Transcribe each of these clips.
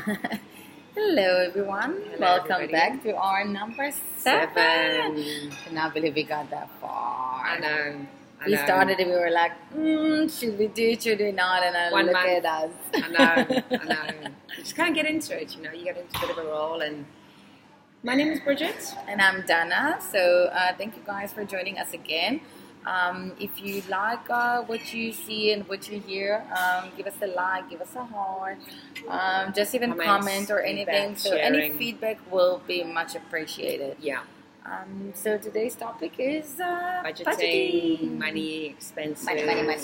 Hello, everyone. Hello, Welcome everybody. back to our number 7. I cannot believe we got that far. I know. We started and we were like, should we do it, should we not? And then 1 look month. at us. I know. You just kind of get into it, you get into a bit of a role. And my name is Bridget. And I'm Dana. So thank you guys for joining us again. If you like what you see and what you hear, give us a like, give us a heart, just even Comments, comment or anything. feedback, So any sharing. feedback will be much appreciated. Yeah. So today's topic is Budgeting, money, expenses. Money. How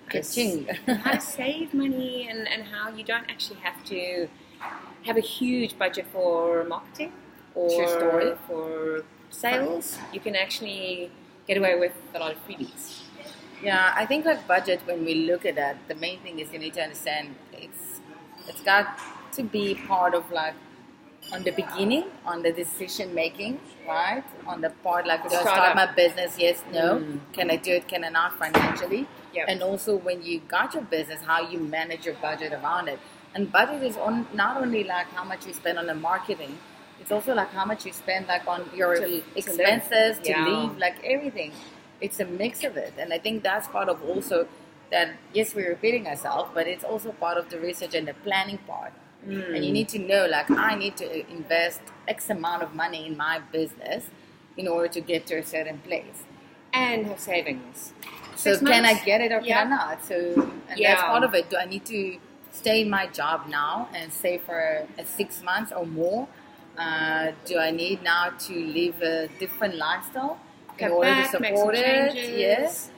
Ka-ching. to save money and how you don't actually have to have a huge budget for marketing or True story. for sales. You can actually get away with a lot of freebies. Yeah, I think like budget, when we look at that, the main thing is you need to understand it's got to be part of like on the beginning, on the decision making, right? On the part like, do I start Startup. my business? Yes, no. Can I do it? Can I not financially? Yep. And also when you got your business, how you manage your budget around it. And budget is not only like how much you spend on the marketing, it's also like how much you spend like on your To expenses, to Yeah. leave, like everything. It's a mix of it. And I think that's part of also that, yes, we're repeating ourselves, but it's also part of the research and the planning part. And you need to know, like, I need to invest X amount of money in my business in order to get to a certain place. And have savings. So 6 can I months? get it or Yeah. can I not? So and Yeah. that's part of it. Do I need to stay in my job now and save for 6 months or more? Do I need now to live a different lifestyle in Cut order back, to make some support it? changes. Yes.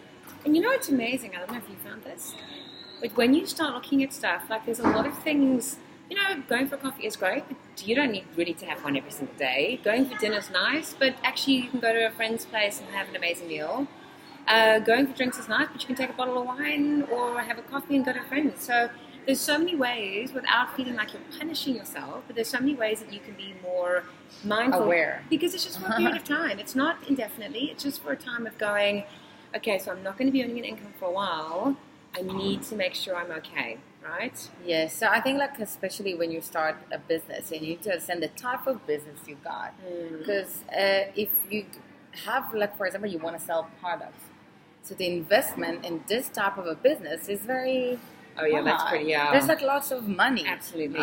And you know what's amazing? I don't know if you found this, but when you start looking at stuff, like there's a lot of things. Going for coffee is great, but you don't need really to have one every single day. Going for dinner is nice, but actually you can go to a friend's place and have an amazing meal. Going for drinks is nice, but you can take a bottle of wine or have a coffee and go to friends. So there's so many ways without feeling like you're punishing yourself, but there's so many ways that you can be more mindful. Aware. Because it's just for a period of time. It's not indefinitely. It's just for a time of going, okay, so I'm not going to be earning an income for a while. I need to make sure I'm okay, right? Yes, so I think like especially when you start a business and you need to understand the type of business you got, because if you have like, for example, you want to sell products, so the investment in this type of a business is very Oh yeah, that's high. pretty. Yeah, There's like lots of money, absolutely.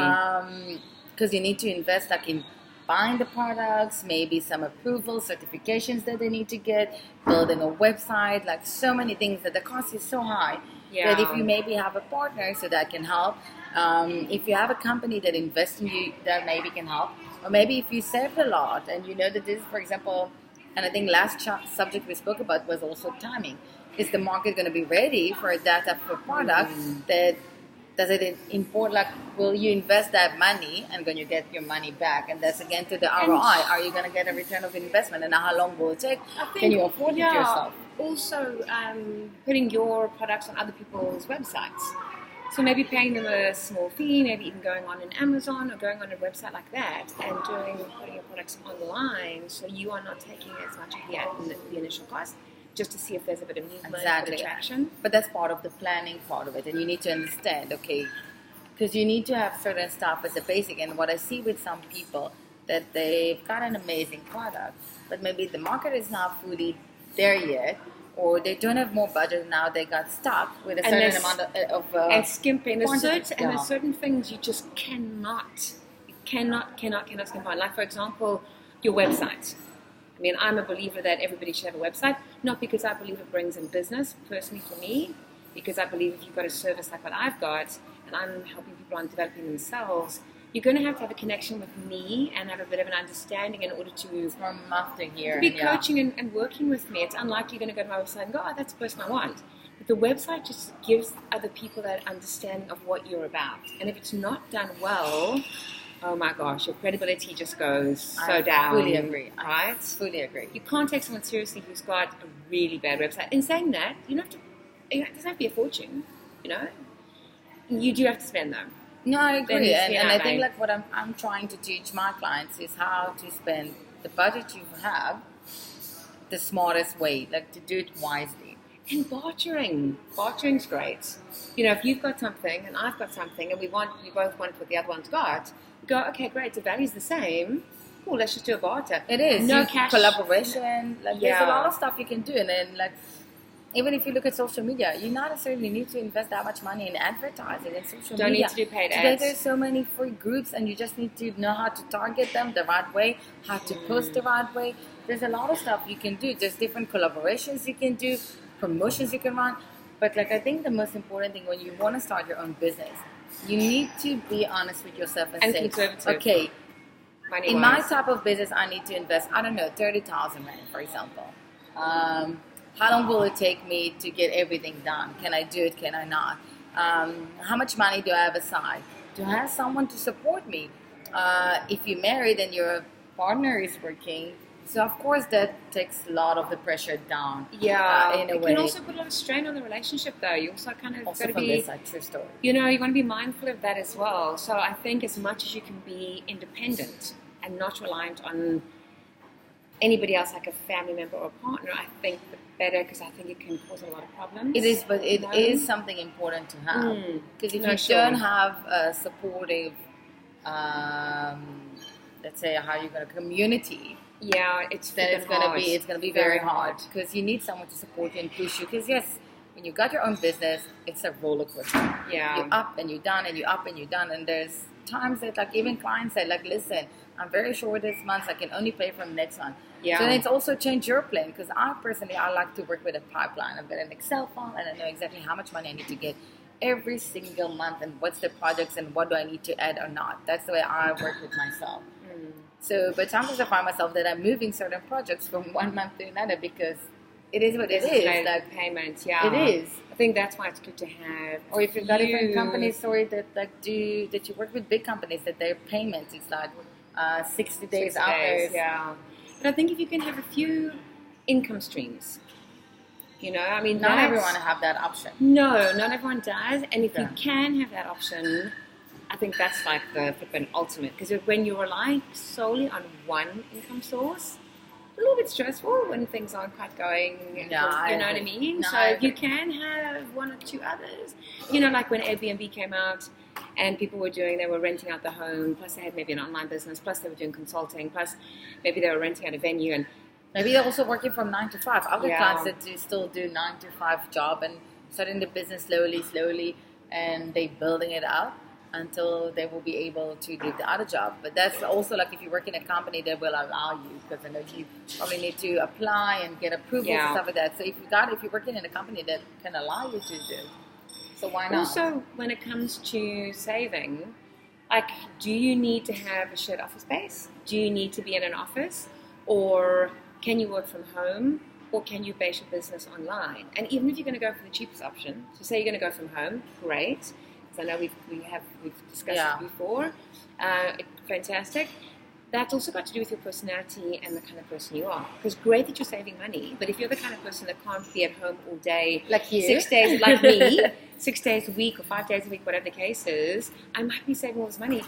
because you need to invest like in buying the products, maybe some approvals, certifications that they need to get, building a website, like so many things that the cost is so high. Yeah. That if you maybe have a partner so that can help, if you have a company that invests in you that maybe can help, or maybe if you saved a lot and you know that this, for example, and I think last subject we spoke about was also timing. Is the market going to be ready for that type of product? That does it import? Like, will you invest that money and going to get your money back? And that's again to the ROI. Are you going to get a return of investment? And how long will it take? Can you afford it yourself? Also, putting your products on other people's websites. So maybe paying them a small fee, maybe even going on an Amazon or going on a website like that and putting your products online, so you are not taking as much of the initial cost, just to see if there's a bit of movement, Exactly. a bit of traction. But that's part of the planning part of it, and you need to understand, okay, because you need to have certain stuff as a basic. And what I see with some people, that they've got an amazing product, but maybe the market is not fully there yet, or they don't have more budget now. They got stuck with a And certain there's- amount of And skimping. quantity. There's certain things you just cannot skimp on. Like, for example, your website. I mean, I'm a believer that everybody should have a website, not because I believe it brings in business, personally for me, because I believe if you've got a service like what I've got, and I'm helping people on developing themselves, you're going to have a connection with me and have a bit of an understanding in order to from after here. be yeah. coaching and working with me. It's unlikely you're going to go to my website and go, oh, that's the person I want. But the website just gives other people that understanding of what you're about. And if it's not done well, oh my gosh, your credibility just goes so down. Fully agree. Right? Fully agree. You can't take someone seriously who's got a really bad website. In saying that, it doesn't have to be a fortune, You do have to spend them. No, I Then agree, you and see I how think they- like what I'm trying to teach my clients is how to spend the budget you have the smartest way, like to do it wisely. And bartering's great. You know, if you've got something and I've got something, and we both want what the other one's got, we go, okay, great, the value's the same. Cool, let's just do a barter. It is. No cash. Collaboration. Like, there's a lot of stuff you can do. And then, like, even if you look at social media, you not necessarily need to invest that much money in advertising and social Don't media. need to do paid Today ads. there's so many free groups, and you just need to know how to target them the right way, how to post the right way. There's a lot of stuff you can do. There's different collaborations you can do, promotions you can run. But, like, I think the most important thing when you want to start your own business, you need to be honest with yourself and say, conservative. okay, Money-wise. in my type of business, I need to invest, I don't know, 30,000 rand, for example. How long will it take me to get everything done? Can I do it? Can I not? How much money do I have aside? Do I have someone to support me? If you're married and your partner is working, so of course that takes a lot of the pressure down. Yeah, in a it way. can also put a lot of strain on the relationship, though. You also kind of Also got to from be, this true story. you know, you want to be mindful of that as well. So I think as much as you can be independent and not reliant on anybody else, like a family member or a partner, I think the better, because I think it can cause a lot of problems. It is, but it No? is something important to have. Because if No, you sure. don't have a supportive, let's say, how you're going to community, Yeah, it's then it's freaking hard. gonna be very hard because you need someone to support you and push you. Because yes, when you got your own business, it's a roller coaster. Yeah. You're up and you're down and you're up and you're down. And there's times that, like, even clients say, like, listen, I'm very short this month. I can only pay from next month. Yeah. So then it's also change your plan. Because I like to work with a pipeline. I've got an Excel file and I know exactly how much money I need to get every single month and what's the projects and what do I need to add or not. That's the way I work with myself. So, but sometimes I find myself that I'm moving certain projects from one month to another because it is what it is. Like, payment, yeah. it is. I think that's why it's good to have. Or if you've got different you- companies, that you work with big companies, that their payment is like 60 days 60 after. days, yeah. But I think if you can have a few income streams, you know, I mean, Not that's- everyone have that option. No, not everyone does. And if you Yeah. can have that option, I think that's like the flippin' ultimate. Because when you rely solely on one income source, a little bit stressful when things aren't quite going. Yeah, I you know what I agree. mean? No, So I if you agree. can have one or two others, you know, like when Airbnb came out and people they were renting out the home, plus they had maybe an online business, plus they were doing consulting, plus maybe they were renting out a venue, and Maybe they're also working from 9 to 5. I've got Yeah. clients that still do 9 to 5 job and starting the business slowly, and they're building it up until they will be able to do the other job. But that's also like if you work in a company that will allow you, because I know you probably need to apply and get approvals Yeah. and stuff like that. So if you're working in a company that can allow you to do, so why not? also, when it comes to saving, like, do you need to have a shared office space? Do you need to be in an office? Or can you work from home? Or can you base your business online? And even if you're going to go for the cheapest option, so say you're going to go from home, great. Because I know we've discussed Yeah. it before. Fantastic. That's also got to do with your personality and the kind of person you are. Because great that you're saving money, but if you're the kind of person that can't be at home all day, Like you. 6 days, like me, 6 days a week or 5 days a week, whatever the case is, I might be saving all this money,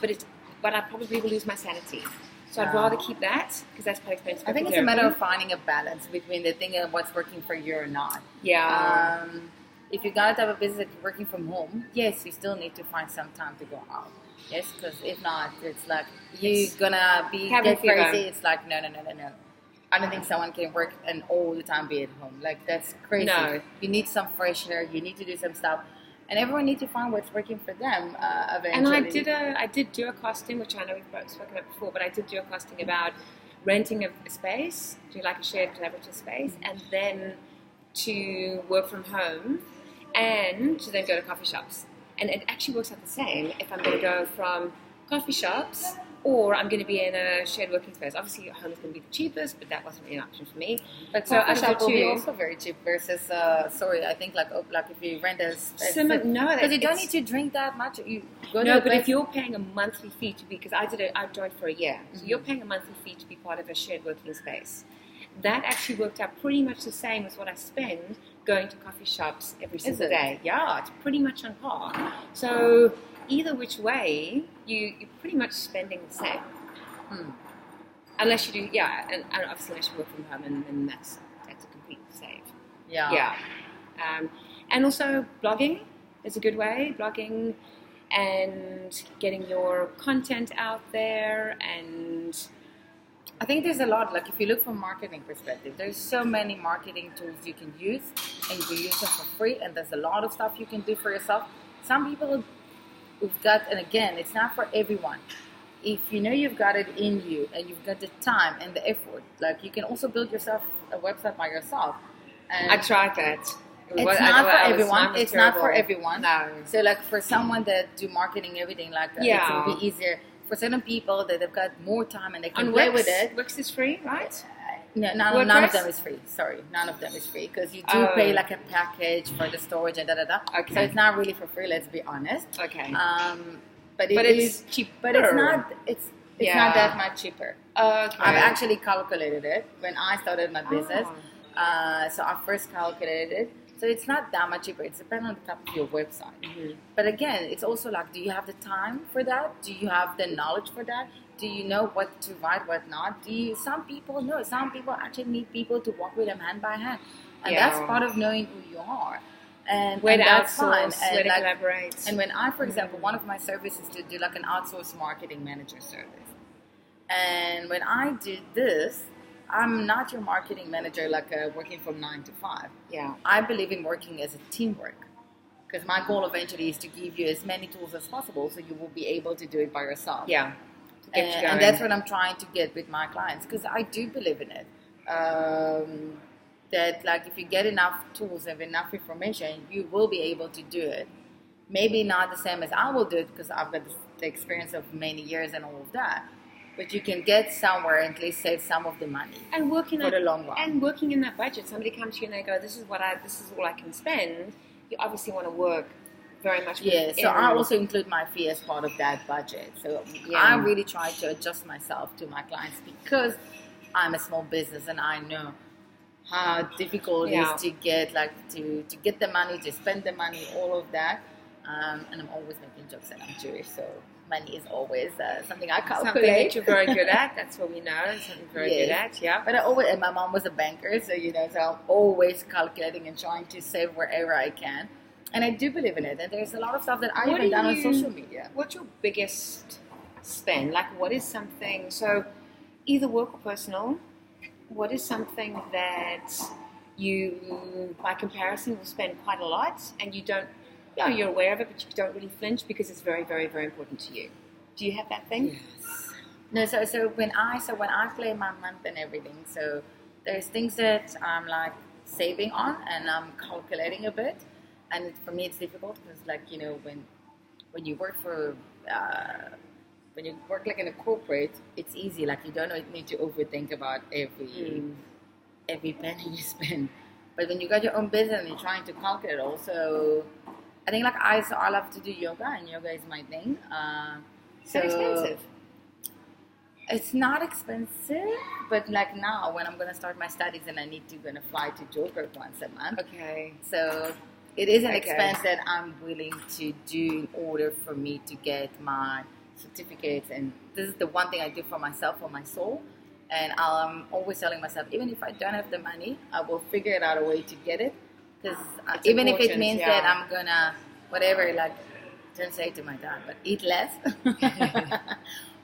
but I probably will lose my sanity. So I'd rather keep that because that's quite expensive. I think it's a matter of finding a balance between the thing of what's working for you or not. Yeah. If you got a type of business that you're working from home, yes, you still need to find some time to go out. Yes, because if not, it's like you're gonna be Cabin get fever. crazy. It's like no. I don't think someone can work and all the time be at home. Like that's crazy. No. You need some fresh air. You need to do some stuff, and everyone needs to find what's working for them. Eventually. And I did do a costing, which I know we've spoken about before, but I did do a costing about renting a space, do like a shared collaborative space, and then to work from home, and to then go to coffee shops. And it actually works out the same if I'm going to go from coffee shops or I'm going to be in a shared working space. Obviously, home is going to be the cheapest, but that wasn't really an option for me. But So coffee I shop did will be too. also very cheap versus I think like if you rent a No, because you don't it's- need to drink that much. You go to No, a but place- if you're paying a monthly fee to be, because I joined for a year, so you're paying a monthly fee to be part of a shared working space. That actually worked out pretty much the same as what I spend going to coffee shops every single it? day. Yeah, it's pretty much on par. So either which way, you're pretty much spending the same. Unless you do, and obviously unless you work from home, and then that's a complete save. yeah. Yeah. And also blogging is a good way. Blogging and getting your content out there. And I think there's a lot, like if you look from marketing perspective, there's so many marketing tools you can use, and you can use them for free, and there's a lot of stuff you can do for yourself. Some people who've got, and again, it's not for everyone. If you know you've got it in you and you've got the time and the effort, like you can also build yourself a website by yourself. And I tried that. It's not for everyone. It's not for everyone. No. So like for someone that do marketing, everything like that, Yeah. it will be easier. For certain people that have got more time and they can On play Wix, with it. Wix is free, right? No, none of WordPress? them is free. Sorry, none of them is free because you do pay like a package for the storage and da da da. Okay. So it's not really for free. Let's be honest. Okay. But But it's cheaper. But it's not. It's Yeah. not that much cheaper. Okay. I've actually calculated it when I started my business. So I first calculated it. So it's not that much cheaper. It's depending on the type of your website. Mm-hmm. But again, it's also like, do you have the time for that? Do you have the knowledge for that? Do you know what to write, what not? Some people know. Some people actually need people to walk with them hand by hand. And Yeah. that's part of knowing who you are. And Where to that's fine. outsource, And where to like, collaborate. and when I, for example, one of my services to do like an outsourced marketing manager service. And when I did this, I'm not your marketing manager like working from 9 to 5. Yeah. I believe in working as a teamwork. Because my goal eventually is to give you as many tools as possible so you will be able to do it by yourself. Yeah. To get you And going. that's what I'm trying to get with my clients because I do believe in it. That like if you get enough tools and enough information, you will be able to do it. Maybe not the same as I will do it because I've got the experience of many years and all of that. But you can get somewhere and at least save some of the money And working for the long run. And working in that budget. Somebody comes to you and they go, this is all I can spend. You obviously want to work very much with Yeah, so I also include my fee as part of that budget. So Yeah. I really try to adjust myself to my clients because I'm a small business and I know how difficult it Yeah. is to get to get the money, to spend the money, all of that. And I'm always making jokes that I'm Jewish, so money is always something I calculate. something that you're very good at. That's what we know. Something you're very good at. Yeah. But and my mom was a banker, so so I'm always calculating and trying to save wherever I can. And I do believe in it. And there's a lot of stuff that I What even do done on you- social media. What's your biggest spend? Like, what is something, so either work or personal, what is something that you, by comparison, will spend quite a lot and you don't, you're aware of it, but you don't really flinch because it's very, very, very important to you? Do you have that thing? Yes. No, so when I play my month and everything, so there's things that I'm like saving on and I'm calculating a bit. And for me, it's difficult because, when you work for, when you work like in a corporate, it's easy. Like you don't need to overthink about every penny you spend. But when you got your own business and you're trying to calculate also, I think I love to do yoga, and yoga is my thing. So expensive. It's not expensive, but like now when I'm gonna start my studies and I need to gonna fly to Joburg once a month. Okay. So it is an Okay. expense that I'm willing to do in order for me to get my certificates. And this is the one thing I do for myself, for my soul. And I'm always telling myself, even if I don't have the money, I will figure it out a way to get it. Because even if it important, means yeah. that I'm gonna, whatever, don't say it to my dad, but eat less.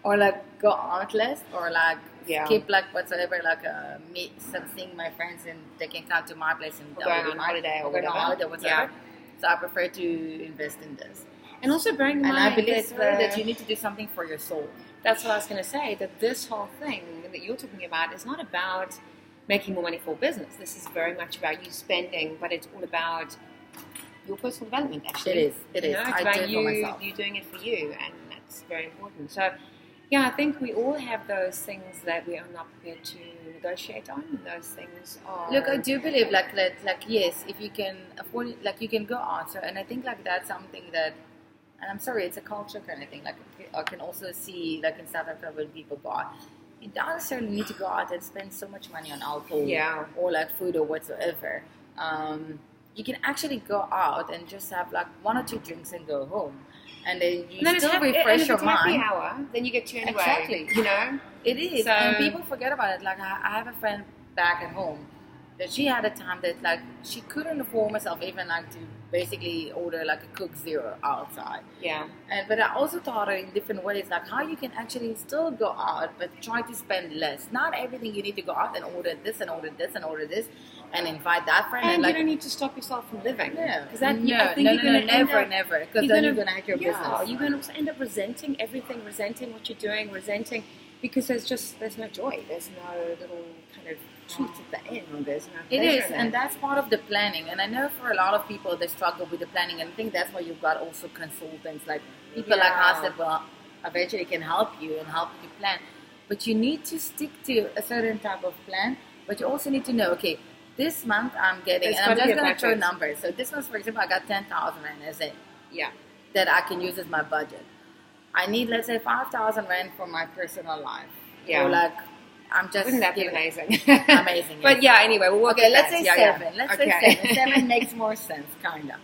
Or go out less, or Yeah. skip whatsoever, meet seeing my friends and they can come to my place and Or going on holiday or going on whatever. holiday, whatever. Yeah. So I prefer to invest in this. And also bearing in And mind I believe that you the- need to do something for your soul. That's what I was going to say, that this whole thing that you're talking about is not about making more money for business. This is very much about you spending, but it's all about your personal development, actually. It is. It is. You know, it's I about do it for myself. you doing it for you, and that's very important. So, yeah, I think we all have those things that we are not prepared to negotiate on. Those things are... Look, I do believe, yes, if you can afford it, you can go out. So, and I think, that's something that, and I'm sorry, it's a culture kind of thing. I can also see, in South Africa, when people go out, you don't necessarily need to go out and spend so much money on alcohol Yeah. or, food or whatsoever. You can actually go out and just have, 1 or 2 drinks and go home. And then you And then still and refresh if your it's happy mind. hour, then you get to anyway. Exactly. You know? It is, So- and people forget about it. I have a friend back at home that she had a time that like she couldn't afford herself even like to basically order like a Coke Zero outside. Yeah. And but I also taught her in different ways, like how you can actually still go out, but try to spend less. Not everything you need to go out and order this and order this and order this, and invite that friend. And like, you don't need to stop yourself from living. Yeah. Because that No, I think you're going to never. Because then you're going to hack your business. You're going to also end up resenting everything, resenting what you're doing, resenting because there's no joy. There's no little kind of treat at the end. There's no It pleasure is, in and it. that's part of the planning. And I know for a lot of people they struggle with the planning, and I think that's why you've got also consultants like people like us that will eventually can help you and help you plan. But you need to stick to a certain type of plan. But you also need to know, okay, this month I'm getting, There's and I'm gotta just be a going to throw budget. numbers. So this month, for example, I got 10,000 rand as it Yeah. that I can use as my budget. I need, let's say, 5,000 rand for my personal life. Yeah. Or like, I'm just Wouldn't that be giving- amazing? Amazing, But yes. yeah, anyway, we'll work Okay, with let's that. say Yeah, 7. yeah. Let's Okay. say 7. 7 makes more sense, kind of.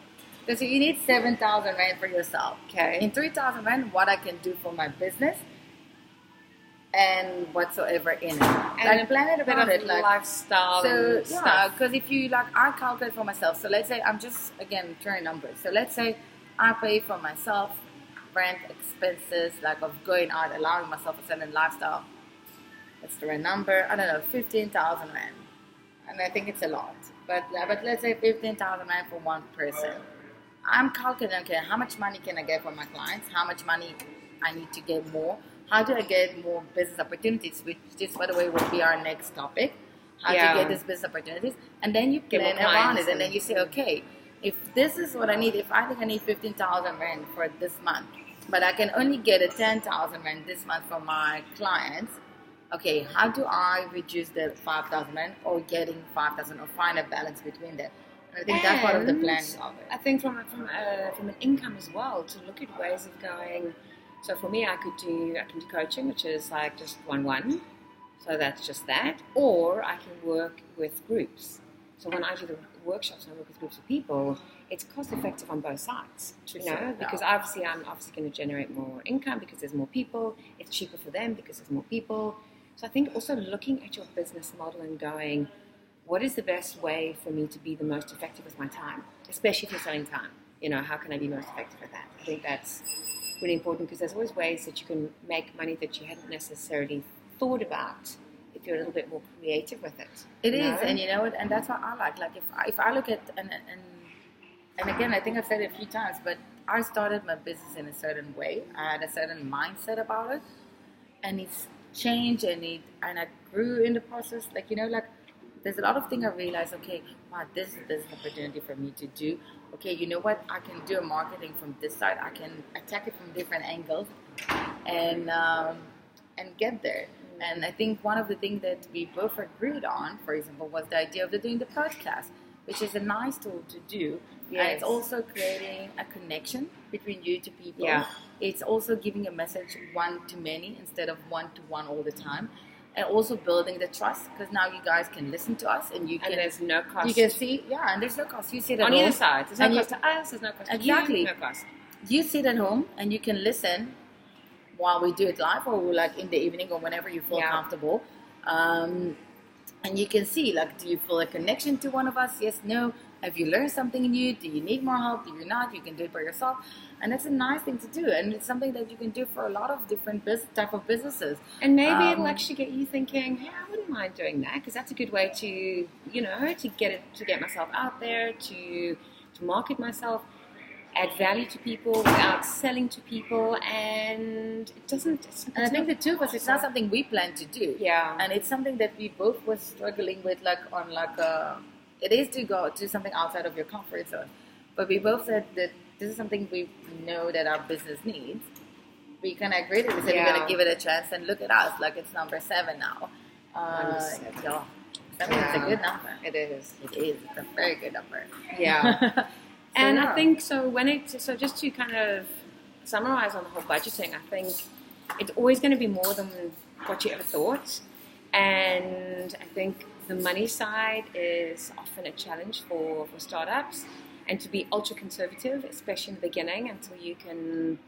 Because you need 7,000 rand for yourself. Okay. In 3,000 rand, what I can do for my business and whatsoever in it. And Like, plan it a bit about of it. Like, lifestyle so, and yeah, stuff. because if you, like, I calculate for myself. So let's say I'm just, again, throwing numbers. So let's say I pay for myself, rent, expenses, like of going out, allowing myself a certain lifestyle. Let's throw a number, I don't know, 15,000 rand. And I think it's a lot. But let's say 15,000 rand for one person. I'm calculating, okay, how much money can I get from my clients? How much money I need to get more? How do I get more business opportunities? Which is, by the way, will be our next topic. How to get these business opportunities. And then you Get more plan around clients it. And then you say, okay, if this is what I need, if I think I need 15,000 rand for this month, but I can only get a 10,000 rand this month from my clients, okay, how do I reduce the 5,000 rand or getting 5,000 or find a balance between them? And I think that's part of the And planning of I it. think from an income as well, to look at ways of going. So for me, I can do coaching, which is like just 1-1. So that's just that. Or I can work with groups. So when I do the workshops and I work with groups of people, it's cost effective on both sides. You know, Sure, because yeah. obviously I'm going to generate more income because there's more people. It's cheaper for them because there's more people. So I think also looking at your business model and going, what is the best way for me to be the most effective with my time, especially if you're selling time? You know, how can I be most effective at that? I think that's really important because there's always ways that you can make money that you hadn't necessarily thought about if you're a little bit more creative with it. It you is, know? and you know what? And that's what I like. Like if I look at and again, I think I've said it a few times, but I started my business in a certain way. I had a certain mindset about it, and it's changed, and I grew in the process. Like you know, like there's a lot of things I realized. Okay, wow, this is a business opportunity for me to do. Okay, you know what? I can do a marketing from this side. I can attack it from different angles, and get there. And I think one of the things that we both agreed on, for example, was the idea of doing the podcast, which is a nice tool to do. Yes. And it's also creating a connection between you to people. Yeah. It's also giving a message one to many instead of one to one all the time. And also building the trust because now you guys can listen to us and you can. And there's no cost. You can see, yeah, and there's no cost. You sit at on home. either side. There's no and cost to us, there's no cost Exactly. to you, no cost. You sit at home and you can listen while we do it live or like in the evening or whenever you feel Yeah. comfortable. And you can see, like, do you feel a connection to one of us? Yes, no. Have you learned something new? Do you need more help? Do you not? You can do it by yourself. And that's a nice thing to do. And it's something that you can do for a lot of different type of businesses. And maybe it'll actually get you thinking, hey, I wouldn't mind doing that because that's a good way to, you know, to get myself out there, to market myself, add value to people without selling to people, and it doesn't. And I think the two of us, it's not something we plan to do. Yeah. And it's something that we both were struggling with, like on like it is to go to something outside of your comfort zone. But we both said that this is something we know that our business needs. We kind of agreed. We said we're going to give it a chance, and look at us, like it's number 7 now. So 7 is a good number. It is. It is. It's a very good number. Yeah. And yeah. I think so so just to kind of summarize on the whole budgeting, I think it's always going to be more than what you ever thought. And I think the money side is often a challenge for startups, and to be ultra conservative, especially in the beginning, until you can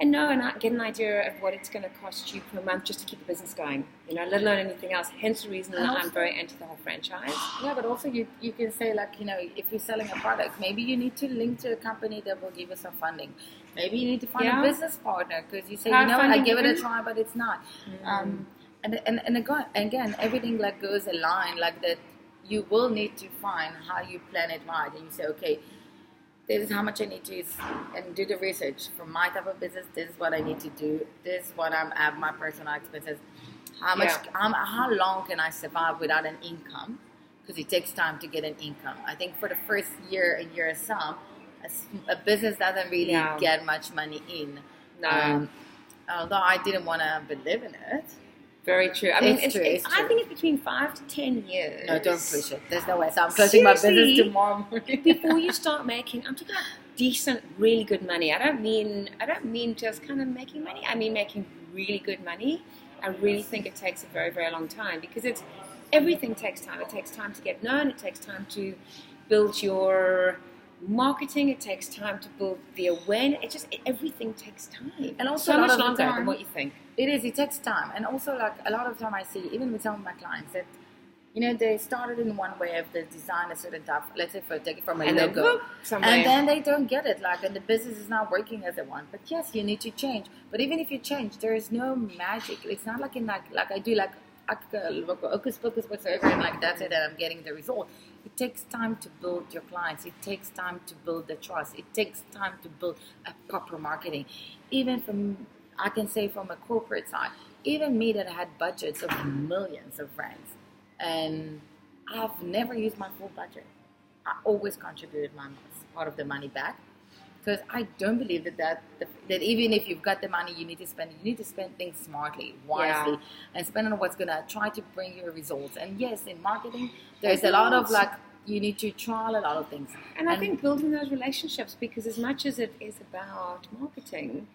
and know and get an idea of what it's going to cost you per month just to keep the business going, let alone anything else. Hence the reason that I'm very into the whole franchise. Yeah, but also you can say, like, if you're selling a product, maybe you need to link to a company that will give you some funding. Maybe you need to find a business partner, because you say, I give it a try, but it's not. And again, everything like goes aligned like that. You will need to find how you plan it right, and you say, okay, this is how much I need to use, and do the research for my type of business. This is what I need to do. This is what I'm at, my personal expenses. How long can I survive without an income? Because it takes time to get an income. I think for the first year and year or some, a business doesn't really get much money in. No. Although I didn't want to believe in it. Very true. I mean, it's true. I think it's between 5 to 10 years. No, don't push it. There's no way. So I'm closing my business tomorrow morning. Before you start making, I'm talking about decent, really good money. I don't mean just kind of making money. I mean making really good money. I really think it takes a very, very long time, because everything takes time. It takes time to get known. It takes time to build your marketing. It takes time to build the awareness. Everything takes time, and also so much longer than what you think. It takes time, and also like a lot of time I see, even with some of my clients, that they started in one way of the design a certain type. Let's say take it from a logo, and then they don't get it, like, and the business is not working as they want. But yes, you need to change. But even if you change, there is no magic. It's not like like I do like hocus pocus whatsoever, and like that's it, and I'm getting the result. It takes time to build your clients. It takes time to build the trust. It takes time to build a proper marketing. Even I can say from a corporate side, even me that had budgets of millions of francs, and I've never used my full budget. I always contributed my part of the money back, because I don't believe that even if you've got the money, you need to spend things smartly, wisely, and spend on what's gonna try to bring you results. And yes, in marketing, there's a lot of you need to trial a lot of things. And I think building those relationships, because as much as it is about marketing,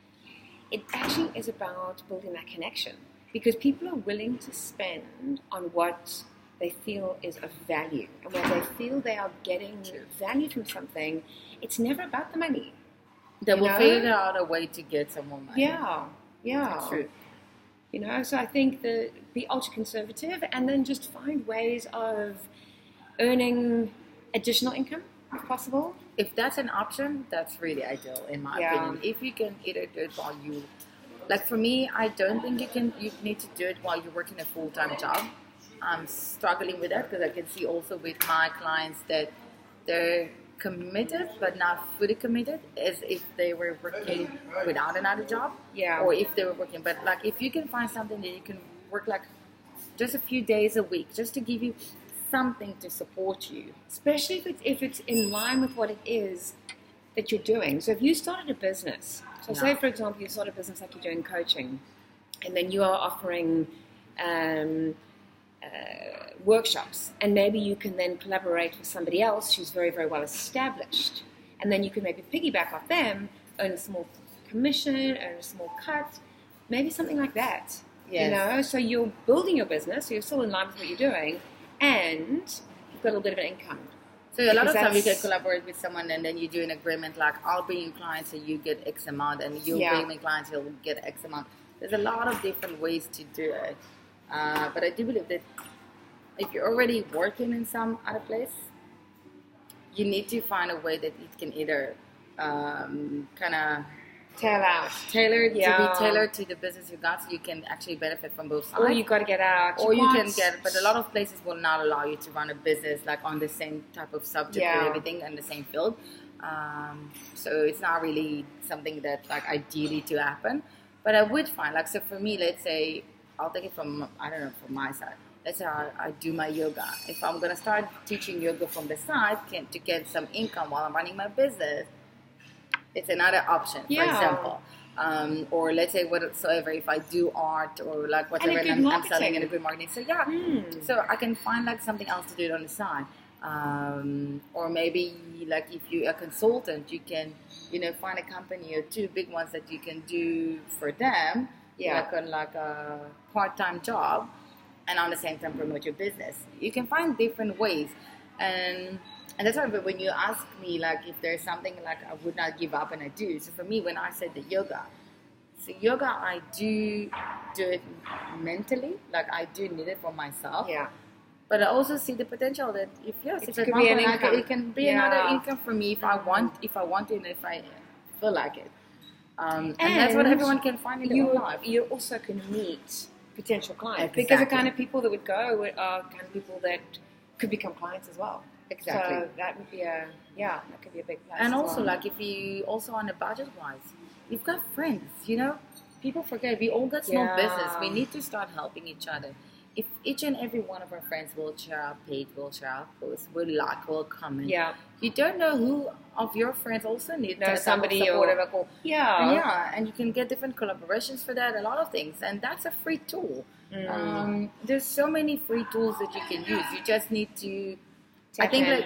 it actually is about building that connection, because people are willing to spend on what they feel is of value, and when they feel they are getting value from something, it's never about the money. They will figure out a way to get some more money. Yeah. That's true. So I think be ultra conservative, and then just find ways of earning additional income if possible. If that's an option, that's really ideal in my opinion. If you can either do it while you, like for me, I don't think you need to do it while you're working a full-time job. I'm struggling with that, because I can see also with my clients that they're committed but not fully committed, as if they were working without another job, or if they were working. But like, if you can find something that you can work like just a few days a week, just to give you something to support you, especially if it's in line with what it is that you're doing. So if you started a business, say for example you start a business like you're doing coaching, and then you are offering workshops, and maybe you can then collaborate with somebody else who's very, very well established, and then you can maybe piggyback off them, earn a small commission, earn a small cut, maybe something like that. So you're building your business, so you're still in line with what you're doing, and you've got a little bit of an income. So a lot of times you can collaborate with someone, and then you do an agreement like, I'll bring you clients so you get X amount, and you'll bring me clients, you'll get X amount. There's a lot of different ways to do it. But I do believe that if you're already working in some other place, you need to find a way that it can either kind of tailored to the business you got, so you can actually benefit from both sides. Or you got to get out. But a lot of places will not allow you to run a business like on the same type of subject and everything in the same field. So it's not really something that like ideally to happen. But I would find, like, so for me, let's say, I'll take it from my side. Let's say I do my yoga. If I'm going to start teaching yoga from the side to get some income while I'm running my business, it's another option, for example. Or let's say whatsoever, if I do art or like whatever, and I'm selling in a good marketing. So so I can find like something else to do it on the side. Or maybe like if you're a consultant, you can, find a company or two big ones that you can do for them, like on like a part-time job, and on the same time promote your business. You can find different ways, and that's why when you ask me like if there's something like I would not give up, and I do. So for me, when I said the yoga, So yoga, I do it mentally, like I do need it for myself. Yeah. But I also see the potential that if It at could one be an point income. it can be Yeah. another income for me if I want it and if I feel like it. And that's what And everyone can find in their own life. You also can meet potential clients Exactly. because the kind of people that would go are kind of people that could become clients as well. Exactly. So that would be that could be a big plus. And as also, well. like, if you also on a budget wise, you've got friends. People forget we all got small Yeah. business. We need to start helping each other. If each and every one of our friends will share our page, will share our posts, will comment. Yeah. You don't know who of your friends also need Know somebody support or- of a call. Yeah. Yeah, and you can get different collaborations for that, a lot of things, and that's a free tool. There's so many free tools that you can use. You just need to. I think that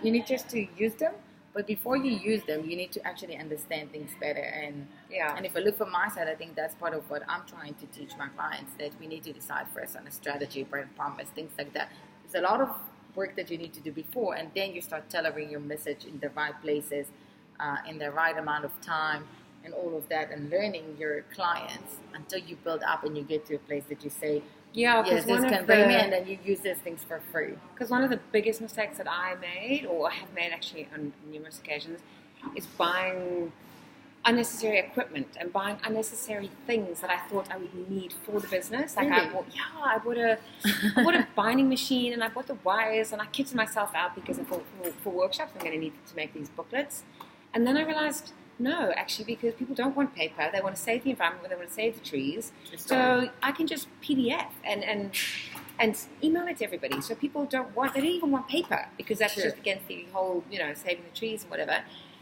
you need just to use them. But before you use them, you need to actually understand things better. And if I look from my side, I think that's part of what I'm trying to teach my clients, that we need to decide first on a strategy, brand promise, things like that. There's a lot of work that you need to do before, and then you start tailoring your message in the right places, in the right amount of time, and all of that, and learning your clients until you build up and you get to a place that you say, Yeah, yes, this can bring me, and then you use these things for free. Because one of the biggest mistakes that I made, or have made actually on numerous occasions, is buying unnecessary equipment and buying unnecessary things that I thought I would need for the business. Like Really? I bought a binding machine and I bought the wires and I kitted myself out because I thought for workshops I'm going to need to make these booklets. And then I realized, no, actually, because people don't want paper. They want to save the environment, they want to save the trees. So I can just PDF and email it to everybody. So people they don't even want paper because that's just against the whole, saving the trees and whatever.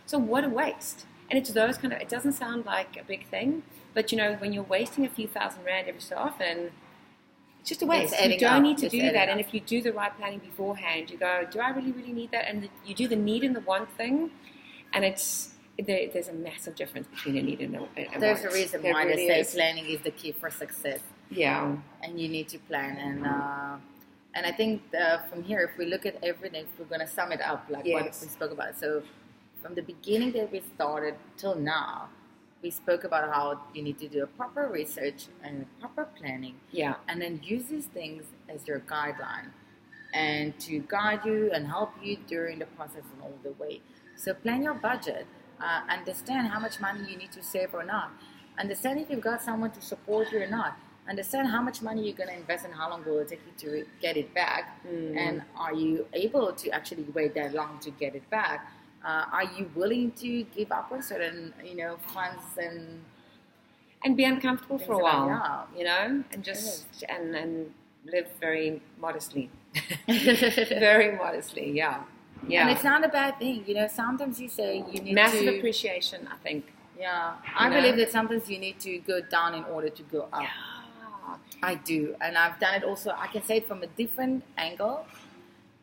So what a waste. And it's those it doesn't sound like a big thing, but when you're wasting a few $1,000 every so often, it's just a waste. You don't need to do that. And if you do the right planning beforehand, you go, do I really, really need that? And you do the need and the want thing, and there's a massive difference between a need and a want. There's a reason why really they say planning is the key for success. Yeah. And you need to plan. And I think from here, if we look at everything, if we're going to sum it up, like what we spoke about. So from the beginning that we started till now, we spoke about how you need to do a proper research and proper planning. Yeah. And then use these things as your guideline and to guide you and help you during the process and all the way. So plan your budget. Understand how much money you need to save or not. Understand if you've got someone to support you or not. Understand how much money you're going to invest and how long will it take you to get it back. And are you able to actually wait that long to get it back? Are you willing to give up on certain, funds and be uncomfortable for a while, yeah. and just and live very modestly, very modestly, yeah. And it's not a bad thing, Sometimes you say you need massive appreciation. I think, I believe that sometimes you need to go down in order to go up. Yeah. I do, and I've done it also. I can say it from a different angle.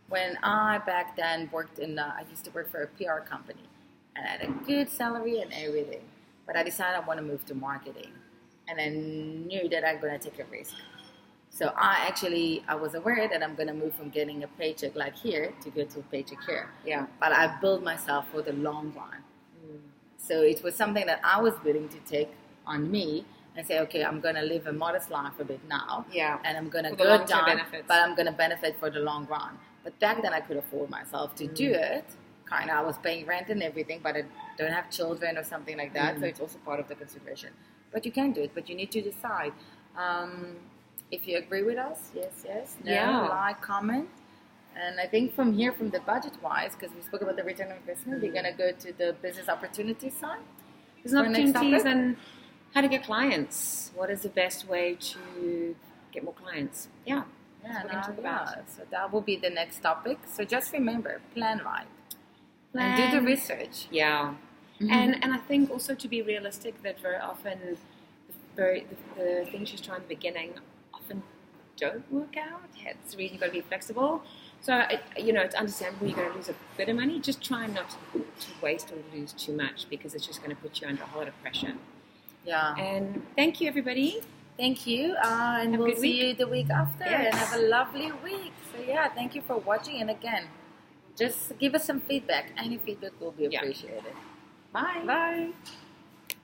When I back then worked I used to work for a PR company, and I had a good salary and everything, but I decided I want to move to marketing, and I knew that I'm going to take a risk. So I was aware that I'm going to move from getting a paycheck like here to go to a paycheck here. Yeah. But I built myself for the long run. So it was something that I was willing to take on me and say, okay, I'm going to live a modest life a bit now. Yeah. And I'm going to For go the down, benefits. but I'm going to benefit for the long run. But back then I could afford myself to do it. Kind of, I was paying rent and everything, but I don't have children or something like that. So it's also part of the consideration. But you can do it, but you need to decide. If you agree with us, yes, no, like, comment. And I think from here, from the budget-wise, because we spoke about the return on investment, we're going to go to the business opportunity side. Business opportunities and how to get clients. What is the best way to get more clients? Yeah. So that will be the next topic. So just remember, plan right. And do the research. Yeah. And I think also to be realistic that very often the things you try in the beginning often don't work out. It's the reason you've got to be flexible. So, it's understandable you're going to lose a bit of money. Just try not to waste or lose too much because it's just going to put you under a whole lot of pressure. Yeah. And thank you, everybody. Thank you. And we'll see you the week after. Yes. And have a lovely week. So, thank you for watching. And again, just give us some feedback. Any feedback will be appreciated. Bye. Bye.